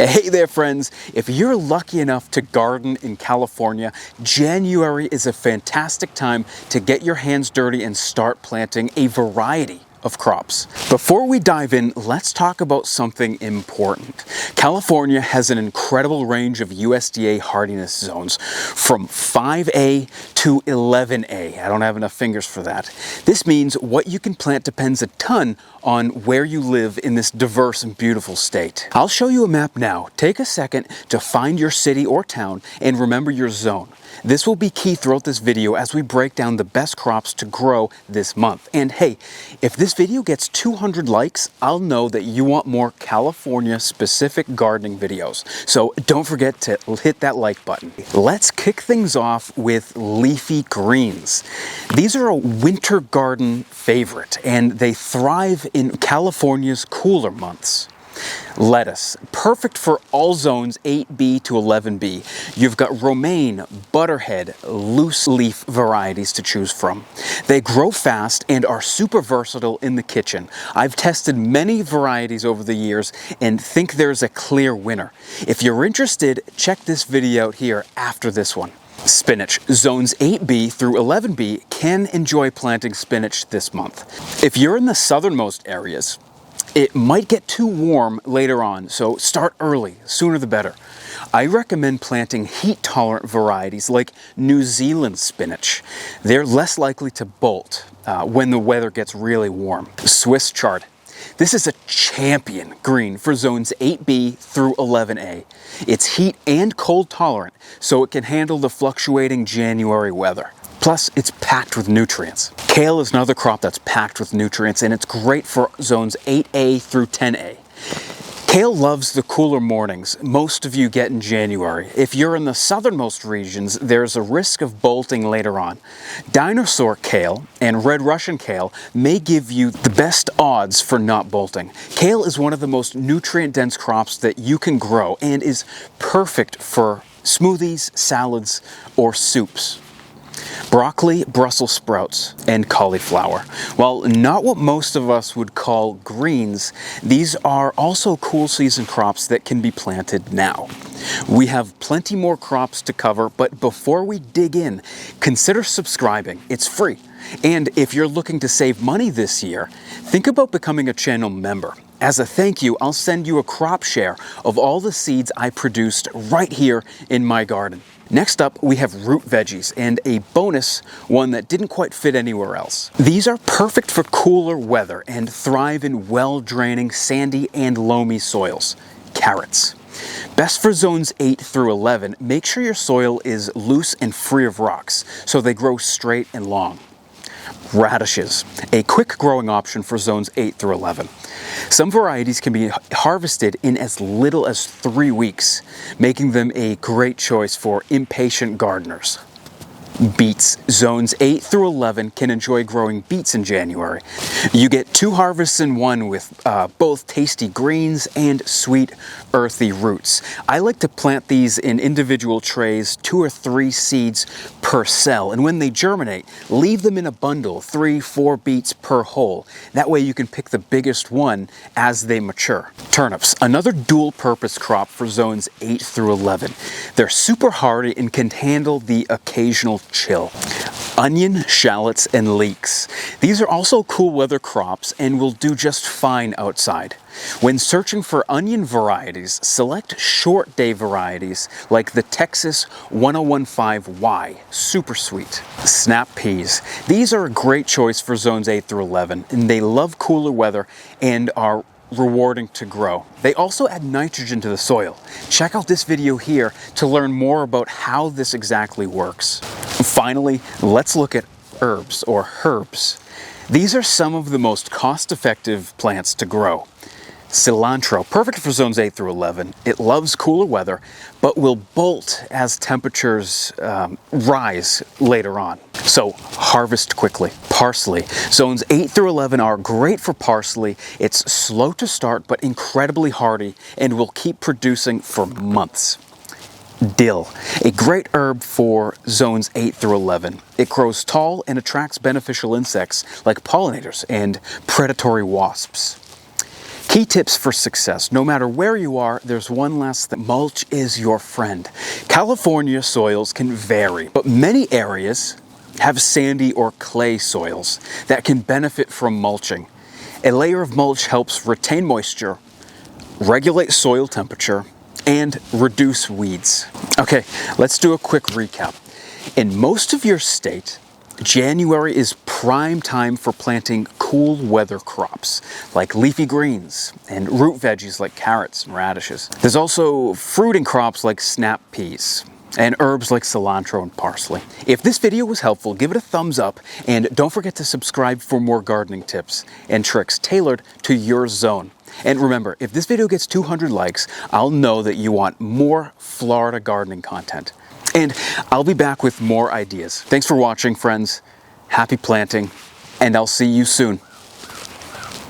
Hey there friends, if you're lucky enough to garden in California, January is a fantastic time to get your hands dirty and start planting a variety of crops. Before we dive in, let's talk about something important. California has an incredible range of USDA Hardiness Zones from 5A to 11A. I don't have enough fingers for that. This means what you can plant depends a ton on where you live in this diverse and beautiful state. I'll show you a map now. Take a second to find your city or town and remember your zone. This will be key throughout this video as we break down the best crops to grow this month. And hey, if this video gets 200 likes, I'll know that you want more California-specific gardening videos. So don't forget to hit that like button. Let's kick things off with leafy greens. These are a winter garden favorite, and they thrive in California's cooler months. Lettuce, perfect for all zones 8B to 11B. You've got romaine, butterhead, loose leaf varieties to choose from. They grow fast and are super versatile in the kitchen. I've tested many varieties over the years and think there's a clear winner. If you're interested, check this video out here after this one. Spinach. Zones 8B through 11B can enjoy planting spinach this month. If you're in the southernmost areas, it might get too warm later on, so start early, sooner the better. I recommend planting heat-tolerant varieties like New Zealand spinach. They're less likely to bolt when the weather gets really warm. Swiss chard. This is a champion green for zones 8B through 11A. It's heat and cold tolerant, so it can handle the fluctuating January weather. Plus, it's packed with nutrients. Kale is another crop that's packed with nutrients, and it's great for zones 8A through 10A. Kale loves the cooler mornings most of you get in January. If you're in the southernmost regions, there's a risk of bolting later on. Dinosaur kale and red Russian kale may give you the best odds for not bolting. Kale is one of the most nutrient-dense crops that you can grow and is perfect for smoothies, salads, or soups. Broccoli, Brussels sprouts, and cauliflower. While not what most of us would call greens, these are also cool season crops that can be planted now. We have plenty more crops to cover, but before we dig in, consider subscribing. It's free. And if you're looking to save money this year, think about becoming a channel member. As a thank you, I'll send you a crop share of all the seeds I produced right here in my garden. Next up, we have root veggies and a bonus one that didn't quite fit anywhere else. These are perfect for cooler weather and thrive in well-draining sandy and loamy soils. Carrots. Best for zones 8 through 11, make sure your soil is loose and free of rocks so they grow straight and long. Radishes, a quick growing option for zones 8 through 11. Some varieties can be harvested in as little as 3 weeks, making them a great choice for impatient gardeners. Beets. Zones 8 through 11 can enjoy growing beets in January. You get 2 harvests in one with both tasty greens and sweet earthy roots. I like to plant these in individual trays, 2 or 3 seeds per cell, and when they germinate, leave them in a bundle, 3-4 beets per hole. That way you can pick the biggest one as they mature. Turnips, another dual-purpose crop for zones 8 through 11. They're super hardy and can handle the occasional chill. Onion, shallots, and leeks. These are also cool weather crops and will do just fine outside. When searching for onion varieties, select short day varieties like the Texas 1015Y, super sweet. Snap peas. These are a great choice for zones 8 through 11, and they love cooler weather and are rewarding to grow. They also add nitrogen to the soil. Check out this video here to learn more about how this exactly works. Finally, let's look at herbs or herbs. These are some of the most cost-effective plants to grow. Cilantro, perfect for zones 8 through 11. It loves cooler weather, but will bolt as temperatures rise later on. So harvest quickly. Parsley. Zones 8 through 11 are great for parsley. It's slow to start, but incredibly hardy and will keep producing for months. Dill, a great herb for zones 8 through 11. It grows tall and attracts beneficial insects like pollinators and predatory wasps. Key tips for success. No matter where you are, there's one last thing. Mulch is your friend. California soils can vary, but many areas have sandy or clay soils that can benefit from mulching. A layer of mulch helps retain moisture, regulate soil temperature, and reduce weeds. Okay, let's do a quick recap. In most of your state, January is prime time for planting cool weather crops like leafy greens and root veggies like carrots and radishes. There's also fruiting crops like snap peas and herbs like cilantro and parsley. If this video was helpful, give it a thumbs up and don't forget to subscribe for more gardening tips and tricks tailored to your zone. And remember, if this video gets 200 likes, I'll know that you want more Florida gardening content. And I'll be back with more ideas. Thanks for watching, friends. Happy planting, and I'll see you soon.